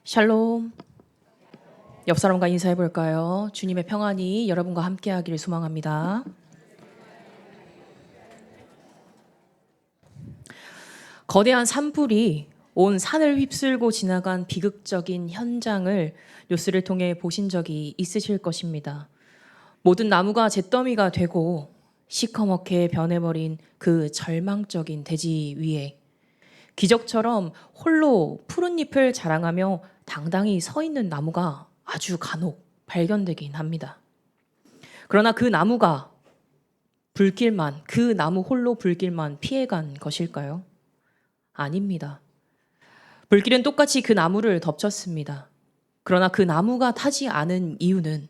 샬롬. 옆 사람과 인사해 볼까요? 주님의 평안이 여러분과 함께하기를 소망합니다. 거대한 산불이 온 산을 휩쓸고 지나간 비극적인 현장을 뉴스를 통해 보신 적이 있으실 것입니다. 모든 나무가 잿더미가 되고 시커멓게 변해버린 그 절망적인 대지 위에 기적처럼 홀로 푸른 잎을 자랑하며 당당히 서 있는 나무가 아주 간혹 발견되긴 합니다. 그러나 그 나무가 그 나무 홀로 불길만 피해간 것일까요? 아닙니다. 불길은 똑같이 그 나무를 덮쳤습니다. 그러나 그 나무가 타지 않은 이유는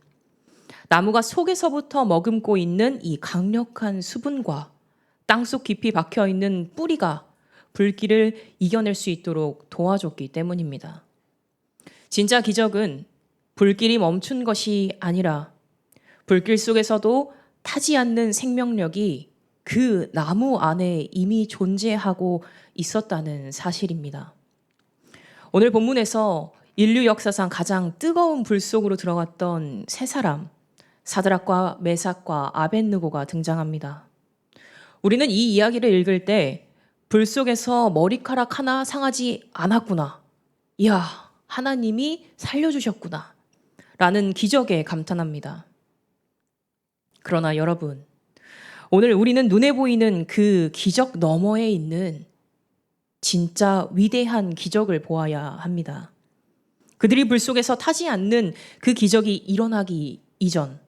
나무가 속에서부터 머금고 있는 이 강력한 수분과 땅속 깊이 박혀 있는 뿌리가 불길을 이겨낼 수 있도록 도와줬기 때문입니다. 진짜 기적은 불길이 멈춘 것이 아니라 불길 속에서도 타지 않는 생명력이 그 나무 안에 이미 존재하고 있었다는 사실입니다. 오늘 본문에서 인류 역사상 가장 뜨거운 불 속으로 들어갔던 세 사람, 사드락과 메삭과 아벳느고가 등장합니다. 우리는 이 이야기를 읽을 때 불 속에서 머리카락 하나 상하지 않았구나. 이야, 하나님이 살려주셨구나. 라는 기적에 감탄합니다. 그러나 여러분, 오늘 우리는 눈에 보이는 그 기적 너머에 있는 진짜 위대한 기적을 보아야 합니다. 그들이 불 속에서 타지 않는 그 기적이 일어나기 이전,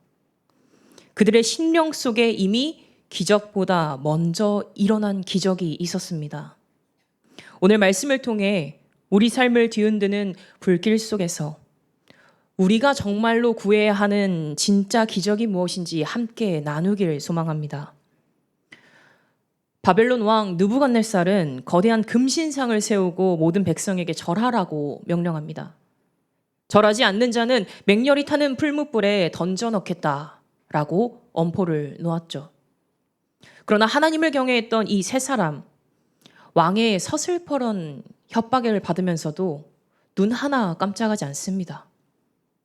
그들의 심령 속에 이미 기적보다 먼저 일어난 기적이 있었습니다. 오늘 말씀을 통해 우리 삶을 뒤흔드는 불길 속에서 우리가 정말로 구해야 하는 진짜 기적이 무엇인지 함께 나누길 소망합니다. 바벨론 왕 느부갓네살은 거대한 금신상을 세우고 모든 백성에게 절하라고 명령합니다. 절하지 않는 자는 맹렬히 타는 풀무불에 던져 넣겠다라고 엄포를 놓았죠. 그러나 하나님을 경외했던 이 세 사람, 왕의 서슬퍼런 협박을 받으면서도 눈 하나 깜짝하지 않습니다.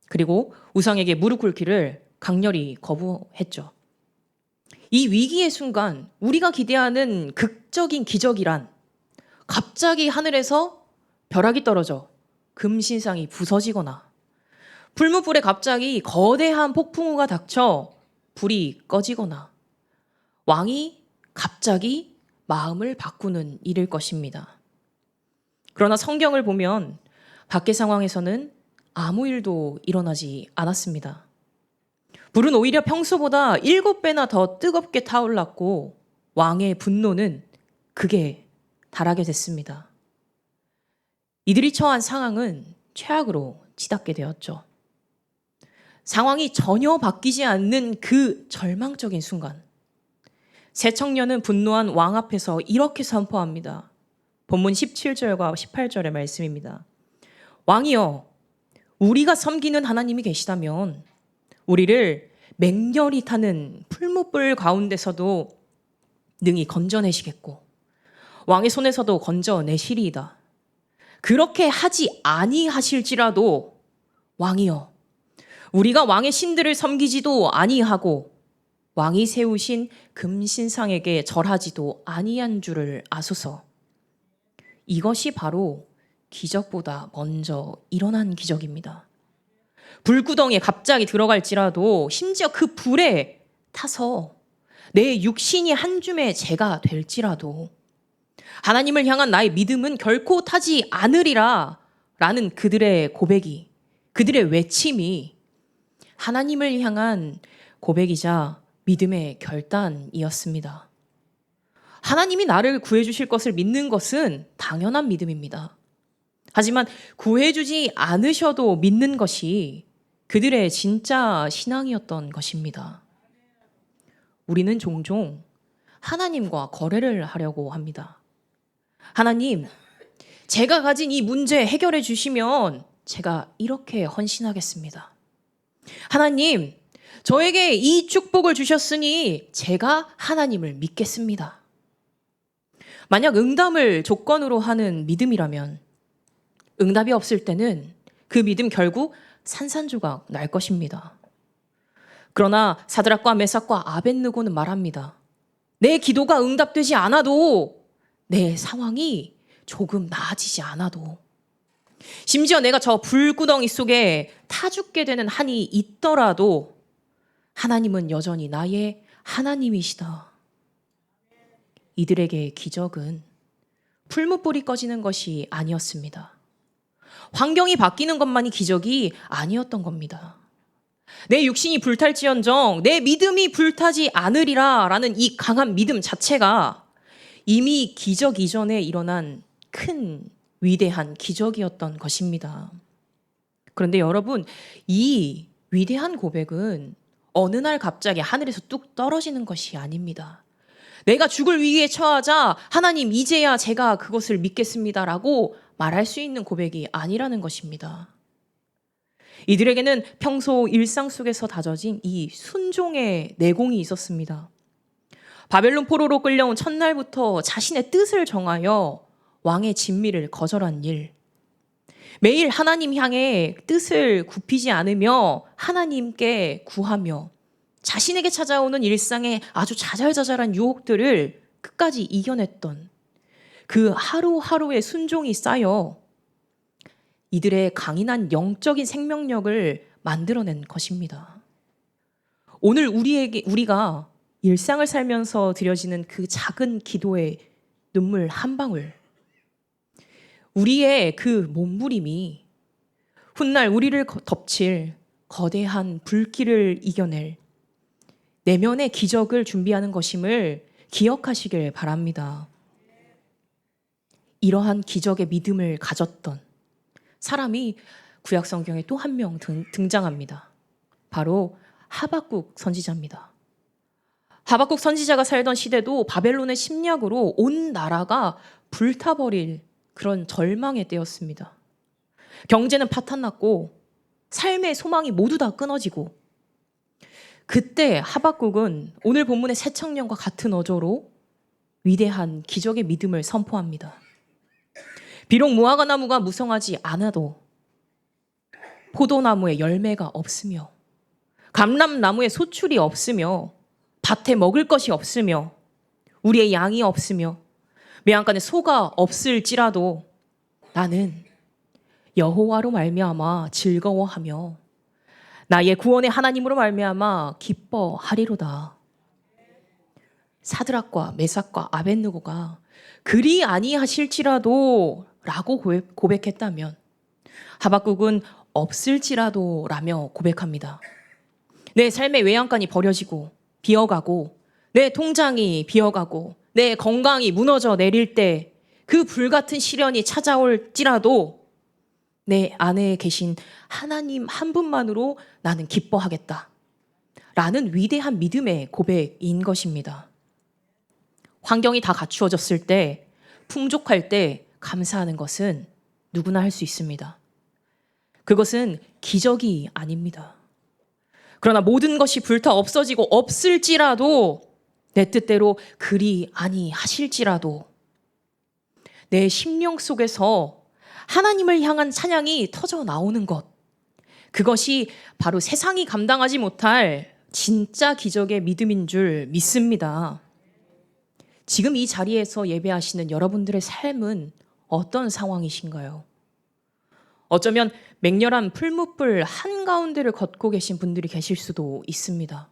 그리고 우상에게 무릎 꿇기를 강렬히 거부했죠. 이 위기의 순간 우리가 기대하는 극적인 기적이란 갑자기 하늘에서 벼락이 떨어져 금신상이 부서지거나 풀무불에 갑자기 거대한 폭풍우가 닥쳐 불이 꺼지거나 왕이 갑자기 마음을 바꾸는 일일 것입니다. 그러나 성경을 보면 밖의 상황에서는 아무 일도 일어나지 않았습니다. 불은 오히려 평소보다 7배나 더 뜨겁게 타올랐고 왕의 분노는 극에 달하게 됐습니다. 이들이 처한 상황은 최악으로 치닫게 되었죠. 상황이 전혀 바뀌지 않는 그 절망적인 순간, 세 청년은 분노한 왕 앞에서 이렇게 선포합니다. 본문 17절과 18절의 말씀입니다. 왕이여, 우리가 섬기는 하나님이 계시다면 우리를 맹렬히 타는 풀무불 가운데서도 능히 건져내시겠고 왕의 손에서도 건져내시리이다. 그렇게 하지 아니하실지라도 왕이여, 우리가 왕의 신들을 섬기지도 아니하고 왕이 세우신 금신상에게 절하지도 아니한 줄을 아소서. 이것이 바로 기적보다 먼저 일어난 기적입니다. 불구덩이에 갑자기 들어갈지라도 심지어 그 불에 타서 내 육신이 한 줌의 재가 될지라도 하나님을 향한 나의 믿음은 결코 타지 않으리라 라는 그들의 고백이, 그들의 외침이 하나님을 향한 고백이자 믿음의 결단이었습니다. 하나님이 나를 구해주실 것을 믿는 것은 당연한 믿음입니다. 하지만 구해주지 않으셔도 믿는 것이 그들의 진짜 신앙이었던 것입니다. 우리는 종종 하나님과 거래를 하려고 합니다. 하나님, 제가 가진 이 문제 해결해 주시면 제가 이렇게 헌신하겠습니다. 하나님, 저에게 이 축복을 주셨으니 제가 하나님을 믿겠습니다. 만약 응답을 조건으로 하는 믿음이라면 응답이 없을 때는 그 믿음 결국 산산조각 날 것입니다. 그러나 사드락과 메삭과 아벳느고는 말합니다. 내 기도가 응답되지 않아도, 내 상황이 조금 나아지지 않아도, 심지어 내가 저 불구덩이 속에 타 죽게 되는 한이 있더라도 하나님은 여전히 나의 하나님이시다. 이들에게 기적은 풀무불이 꺼지는 것이 아니었습니다. 환경이 바뀌는 것만이 기적이 아니었던 겁니다. 내 육신이 불탈지언정 내 믿음이 불타지 않으리라 라는 이 강한 믿음 자체가 이미 기적 이전에 일어난 큰 위대한 기적이었던 것입니다. 그런데 여러분, 이 위대한 고백은 어느 날 갑자기 하늘에서 뚝 떨어지는 것이 아닙니다. 내가 죽을 위기에 처하자 하나님 이제야 제가 그것을 믿겠습니다라고 말할 수 있는 고백이 아니라는 것입니다. 이들에게는 평소 일상 속에서 다져진 이 순종의 내공이 있었습니다. 바벨론 포로로 끌려온 첫날부터 자신의 뜻을 정하여 왕의 진미를 거절한 일, 매일 하나님 향해 뜻을 굽히지 않으며 하나님께 구하며 자신에게 찾아오는 일상의 아주 자잘자잘한 유혹들을 끝까지 이겨냈던 그 하루하루의 순종이 쌓여 이들의 강인한 영적인 생명력을 만들어낸 것입니다. 오늘 우리가 일상을 살면서 드려지는 그 작은 기도의 눈물 한 방울, 우리의 그 몸부림이 훗날 우리를 덮칠 거대한 불길을 이겨낼 내면의 기적을 준비하는 것임을 기억하시길 바랍니다. 이러한 기적의 믿음을 가졌던 사람이 구약 성경에 또 한 명 등장합니다. 바로 하박국 선지자입니다. 하박국 선지자가 살던 시대도 바벨론의 침략으로 온 나라가 불타버릴 그런 절망의 때였습니다. 경제는 파탄났고 삶의 소망이 모두 다 끊어지고, 그때 하박국은 오늘 본문의 새 청년과 같은 어조로 위대한 기적의 믿음을 선포합니다. 비록 무화과 나무가 무성하지 않아도, 포도나무에 열매가 없으며 감람나무에 소출이 없으며 밭에 먹을 것이 없으며 우리의 양이 없으며 매한간에 소가 없을지라도 나는 여호와로 말미암아 즐거워하며 나의 구원의 하나님으로 말미암아 기뻐하리로다. 사드락과 메삭과 아벳느고가 그리 아니하실지라도 라고 고백했다면, 하박국은 없을지라도 라며 고백합니다. 내 삶의 외양간이 버려지고 비어가고 내 통장이 비어가고 내 건강이 무너져 내릴 때 그 불같은 시련이 찾아올지라도 내 안에 계신 하나님 한 분만으로 나는 기뻐하겠다 라는 위대한 믿음의 고백인 것입니다. 환경이 다 갖추어졌을 때, 풍족할 때 감사하는 것은 누구나 할 수 있습니다. 그것은 기적이 아닙니다. 그러나 모든 것이 불타 없어지고 없을지라도 내 뜻대로 그리 아니하실지라도 내 심령 속에서 하나님을 향한 찬양이 터져 나오는 것, 그것이 바로 세상이 감당하지 못할 진짜 기적의 믿음인 줄 믿습니다. 지금 이 자리에서 예배하시는 여러분들의 삶은 어떤 상황이신가요? 어쩌면 맹렬한 풀무불 한가운데를 걷고 계신 분들이 계실 수도 있습니다.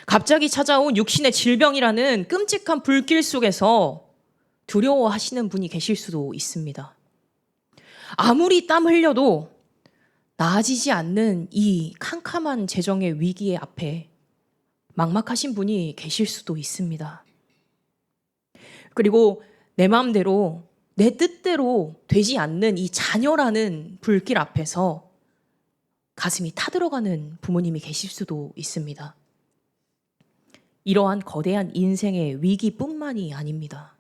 갑자기 찾아온 육신의 질병이라는 끔찍한 불길 속에서 두려워하시는 분이 계실 수도 있습니다. 아무리 땀 흘려도 나아지지 않는 이 캄캄한 재정의 위기의 앞에 막막하신 분이 계실 수도 있습니다. 그리고 내 마음대로, 내 뜻대로 되지 않는 이 자녀라는 불길 앞에서 가슴이 타들어가는 부모님이 계실 수도 있습니다. 이러한 거대한 인생의 위기뿐만이 아닙니다.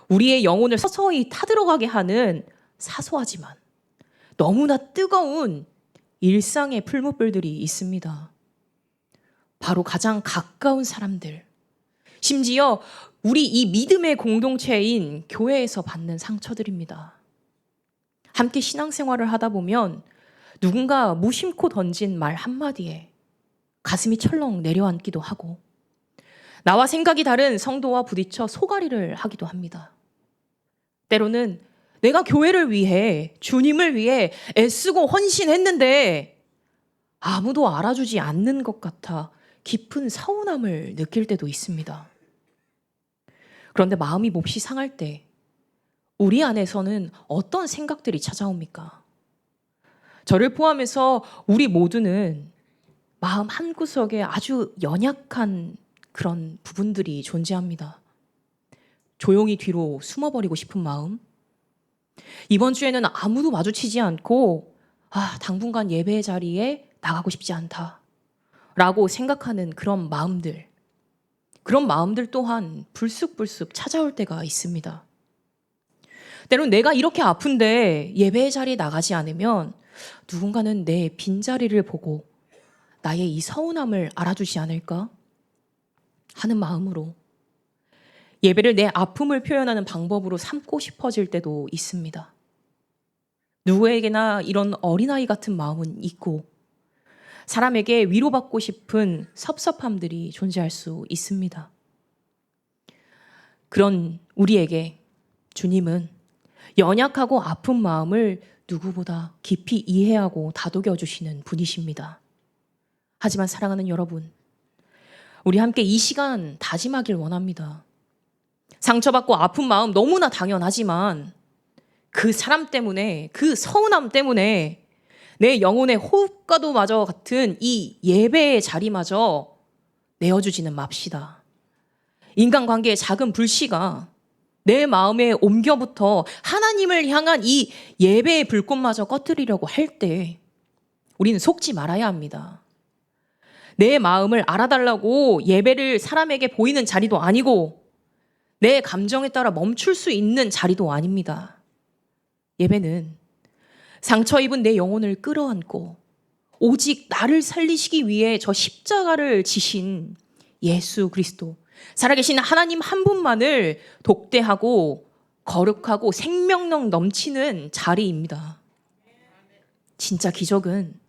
우리의 영혼을 서서히 타들어가게 하는 사소하지만 너무나 뜨거운 일상의 풀무불들이 있습니다. 바로 가장 가까운 사람들, 심지어 우리 이 믿음의 공동체인 교회에서 받는 상처들입니다. 함께 신앙생활을 하다 보면 누군가 무심코 던진 말 한마디에 가슴이 철렁 내려앉기도 하고 나와 생각이 다른 성도와 부딪혀 소가리를 하기도 합니다. 때로는 내가 교회를 위해, 주님을 위해 애쓰고 헌신했는데 아무도 알아주지 않는 것 같아 깊은 서운함을 느낄 때도 있습니다. 그런데 마음이 몹시 상할 때 우리 안에서는 어떤 생각들이 찾아옵니까? 저를 포함해서 우리 모두는 마음 한구석에 아주 연약한 그런 부분들이 존재합니다. 조용히 뒤로 숨어버리고 싶은 마음, 이번 주에는 아무도 마주치지 않고 당분간 예배의 자리에 나가고 싶지 않다 라고 생각하는 그런 마음들 또한 불쑥불쑥 찾아올 때가 있습니다. 때론 내가 이렇게 아픈데 예배의 자리에 나가지 않으면 누군가는 내 빈자리를 보고 나의 이 서운함을 알아주지 않을까 하는 마음으로 예배를 내 아픔을 표현하는 방법으로 삼고 싶어질 때도 있습니다. 누구에게나 이런 어린아이 같은 마음은 있고 사람에게 위로받고 싶은 섭섭함들이 존재할 수 있습니다. 그런 우리에게 주님은 연약하고 아픈 마음을 누구보다 깊이 이해하고 다독여 주시는 분이십니다. 하지만 사랑하는 여러분, 우리 함께 이 시간 다짐하길 원합니다. 상처받고 아픈 마음 너무나 당연하지만 그 사람 때문에, 그 서운함 때문에 내 영혼의 호흡과도 마저 같은 이 예배의 자리마저 내어주지는 맙시다. 인간관계의 작은 불씨가 내 마음에 옮겨부터 하나님을 향한 이 예배의 불꽃마저 꺼뜨리려고 할 때 우리는 속지 말아야 합니다. 내 마음을 알아달라고 예배를 사람에게 보이는 자리도 아니고 내 감정에 따라 멈출 수 있는 자리도 아닙니다. 예배는 상처 입은 내 영혼을 끌어안고 오직 나를 살리시기 위해 저 십자가를 지신 예수 그리스도, 살아계신 하나님 한 분만을 독대하고 거룩하고 생명력 넘치는 자리입니다. 진짜 기적은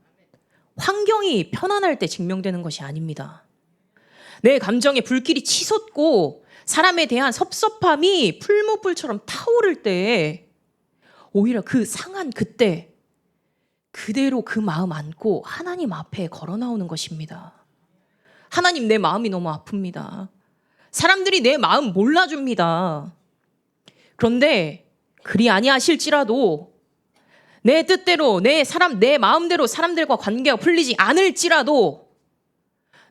환경이 편안할 때 증명되는 것이 아닙니다. 내 감정에 불길이 치솟고 사람에 대한 섭섭함이 풀무불처럼 타오를 때 오히려 그 상한 그때 그대로 그 마음 안고 하나님 앞에 걸어 나오는 것입니다. 하나님, 내 마음이 너무 아픕니다. 사람들이 내 마음 몰라줍니다. 그런데 그리 아니하실지라도 내 뜻대로 내 마음대로 사람들과 관계가 풀리지 않을지라도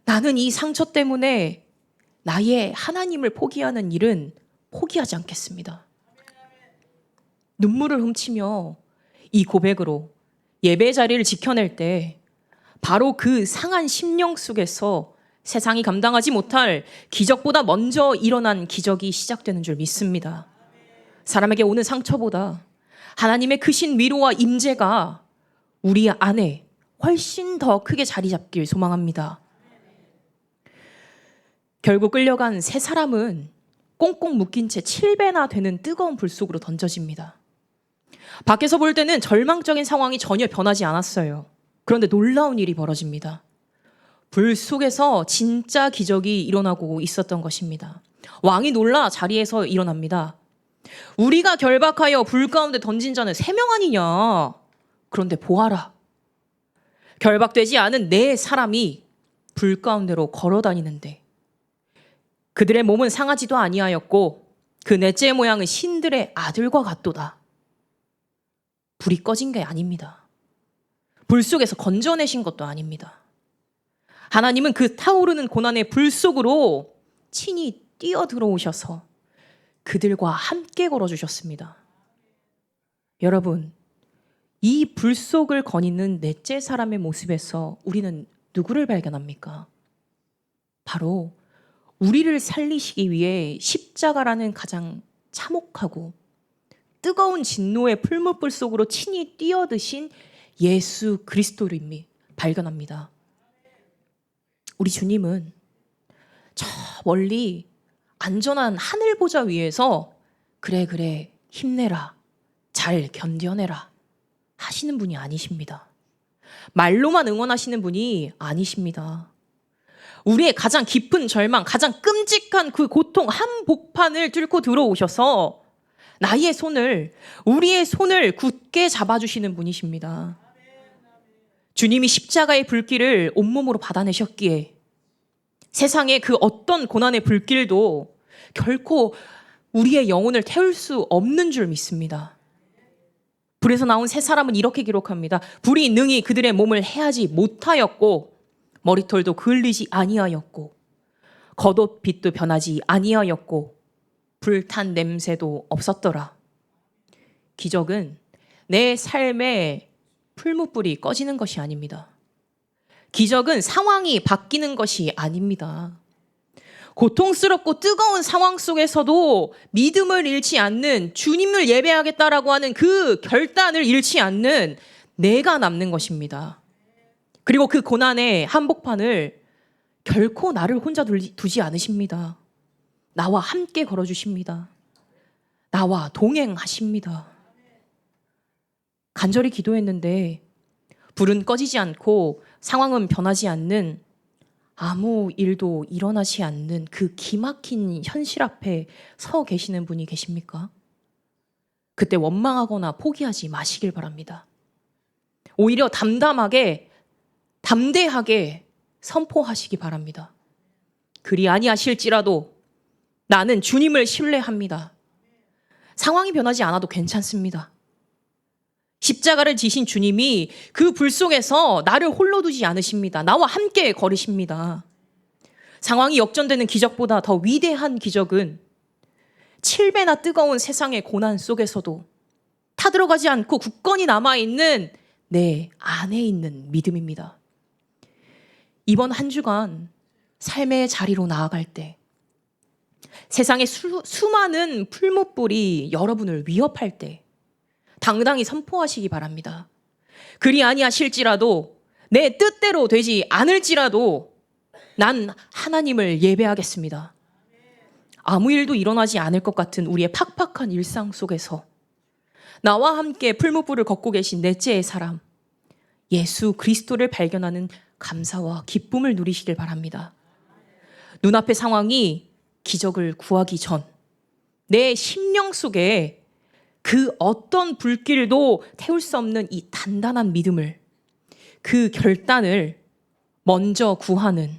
나는 이 상처 때문에 나의 하나님을 포기하는 일은 포기하지 않겠습니다. 눈물을 훔치며 이 고백으로 예배 자리를 지켜낼 때 바로 그 상한 심령 속에서 세상이 감당하지 못할 기적보다 먼저 일어난 기적이 시작되는 줄 믿습니다. 사람에게 오는 상처보다 하나님의 크신 위로와 임재가 우리 안에 훨씬 더 크게 자리 잡길 소망합니다. 결국 끌려간 세 사람은 꽁꽁 묶인 채 7배나 되는 뜨거운 불 속으로 던져집니다. 밖에서 볼 때는 절망적인 상황이 전혀 변하지 않았어요. 그런데 놀라운 일이 벌어집니다. 불 속에서 진짜 기적이 일어나고 있었던 것입니다. 왕이 놀라 자리에서 일어납니다. 우리가 결박하여 불 가운데 던진 자는 3명 아니냐. 그런데 보아라. 결박되지 않은 4사람이 불 가운데로 걸어 다니는데 그들의 몸은 상하지도 아니하였고 그 넷째의 모양은 신들의 아들과 같도다. 불이 꺼진 게 아닙니다. 불 속에서 건져내신 것도 아닙니다. 하나님은 그 타오르는 고난의 불 속으로 친히 뛰어들어오셔서 그들과 함께 걸어주셨습니다. 여러분, 이 불 속을 거니는 넷째 사람의 모습에서 우리는 누구를 발견합니까? 바로 우리를 살리시기 위해 십자가라는 가장 참혹하고 뜨거운 진노의 풀무불 속으로 친히 뛰어드신 예수 그리스도를 발견합니다. 우리 주님은 저 멀리 안전한 하늘 보좌 위에서 그래 힘내라, 잘 견뎌내라 하시는 분이 아니십니다. 말로만 응원하시는 분이 아니십니다. 우리의 가장 깊은 절망, 가장 끔찍한 그 고통 한복판을 뚫고 들어오셔서 우리의 손을 굳게 잡아주시는 분이십니다. 주님이 십자가의 불길을 온몸으로 받아내셨기에 세상의 그 어떤 고난의 불길도 결코 우리의 영혼을 태울 수 없는 줄 믿습니다. 불에서 나온 세 사람은 이렇게 기록합니다. 불이 능히 그들의 몸을 해하지 못하였고 머리털도 그을리지 아니하였고 겉옷빛도 변하지 아니하였고 불탄 냄새도 없었더라. 기적은 내 삶의 풀무불이 꺼지는 것이 아닙니다. 기적은 상황이 바뀌는 것이 아닙니다. 고통스럽고 뜨거운 상황 속에서도 믿음을 잃지 않는, 주님을 예배하겠다라고 하는 그 결단을 잃지 않는 내가 남는 것입니다. 그리고 그 고난의 한복판을 결코 나를 혼자 두지 않으십니다. 나와 함께 걸어주십니다. 나와 동행하십니다. 간절히 기도했는데 불은 꺼지지 않고 상황은 변하지 않는, 아무 일도 일어나지 않는 그 기막힌 현실 앞에 서 계시는 분이 계십니까? 그때 원망하거나 포기하지 마시길 바랍니다. 오히려 담대하게 선포하시기 바랍니다. 그리 아니하실지라도 나는 주님을 신뢰합니다. 상황이 변하지 않아도 괜찮습니다. 십자가를 지신 주님이 그 불 속에서 나를 홀로 두지 않으십니다. 나와 함께 걸으십니다. 상황이 역전되는 기적보다 더 위대한 기적은 7배나 뜨거운 세상의 고난 속에서도 타들어가지 않고 굳건히 남아있는 내 안에 있는 믿음입니다. 이번 한 주간 삶의 자리로 나아갈 때 세상의 수많은 풀무불이 여러분을 위협할 때 당당히 선포하시기 바랍니다. 그리 아니하실지라도, 내 뜻대로 되지 않을지라도 난 하나님을 예배하겠습니다. 아무 일도 일어나지 않을 것 같은 우리의 팍팍한 일상 속에서 나와 함께 풀무불을 걷고 계신 넷째의 사람 예수 그리스도를 발견하는 감사와 기쁨을 누리시길 바랍니다. 눈앞의 상황이 기적을 구하기 전 내 심령 속에 그 어떤 불길도 태울 수 없는 이 단단한 믿음을, 그 결단을 먼저 구하는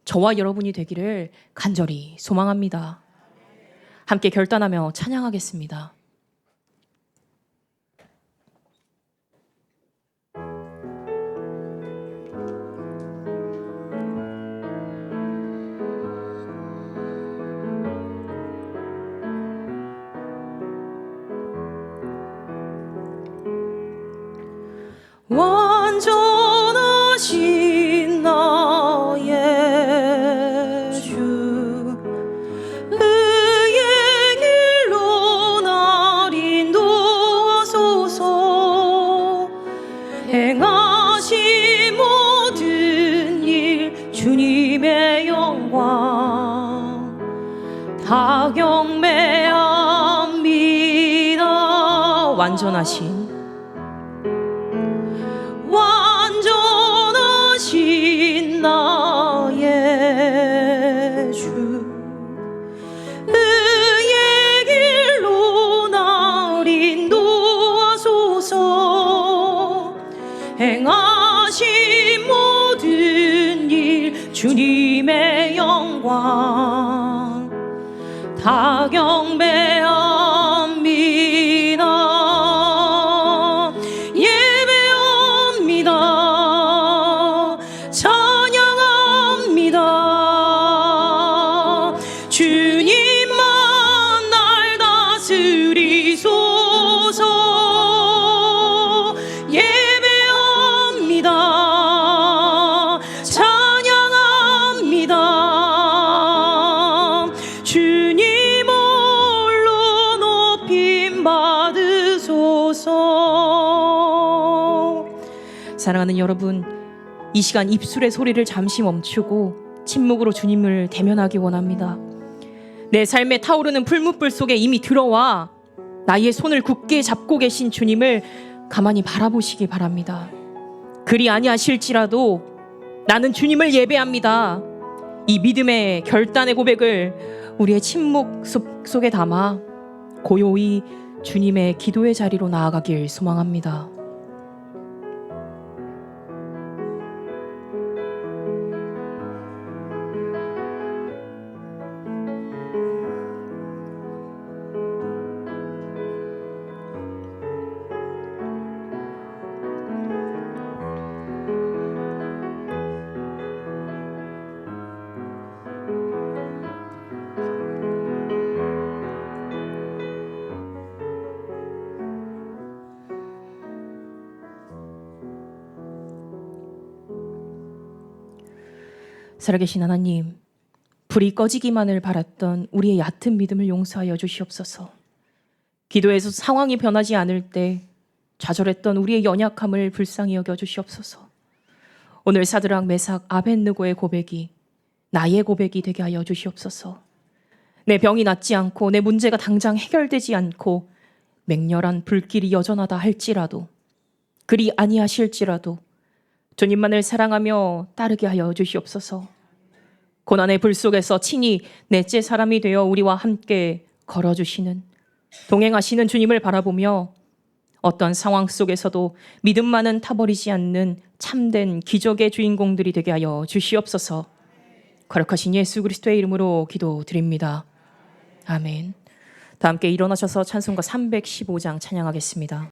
저와 여러분이 되기를 간절히 소망합니다. 함께 결단하며 찬양하겠습니다. 완전하신 나의 주, 의의 길로 날 인도하소서. 행하신 모든 일 주님의 영광 다 경배합니다. 완전하신 나의 주, 의의 길로 날 인도하소서. 행하신 모든 일 주님의 영광 다 경배합니다. 사랑하는 여러분, 이 시간 입술의 소리를 잠시 멈추고 침묵으로 주님을 대면하기 원합니다. 내 삶에 타오르는 풀무불 속에 이미 들어와 나의 손을 굳게 잡고 계신 주님을 가만히 바라보시기 바랍니다. 그리 아니하실지라도 나는 주님을 예배합니다. 이 믿음의 결단의 고백을 우리의 침묵 속에 담아 고요히 주님의 기도의 자리로 나아가길 소망합니다. 살아계신 하나님, 불이 꺼지기만을 바랐던 우리의 얕은 믿음을 용서하여 주시옵소서. 기도에서 상황이 변하지 않을 때 좌절했던 우리의 연약함을 불쌍히 여겨 주시옵소서. 오늘 사드락, 메삭, 아벳느고의 고백이 나의 고백이 되게 하여 주시옵소서. 내 병이 낫지 않고 내 문제가 당장 해결되지 않고 맹렬한 불길이 여전하다 할지라도, 그리 아니하실지라도 주님만을 사랑하며 따르게 하여 주시옵소서. 고난의 불 속에서 친히 넷째 사람이 되어 우리와 함께 걸어주시는, 동행하시는 주님을 바라보며 어떤 상황 속에서도 믿음만은 타버리지 않는 참된 기적의 주인공들이 되게 하여 주시옵소서. 거룩하신 예수 그리스도의 이름으로 기도드립니다. 아멘. 다 함께 일어나셔서 찬송가 315장 찬양하겠습니다.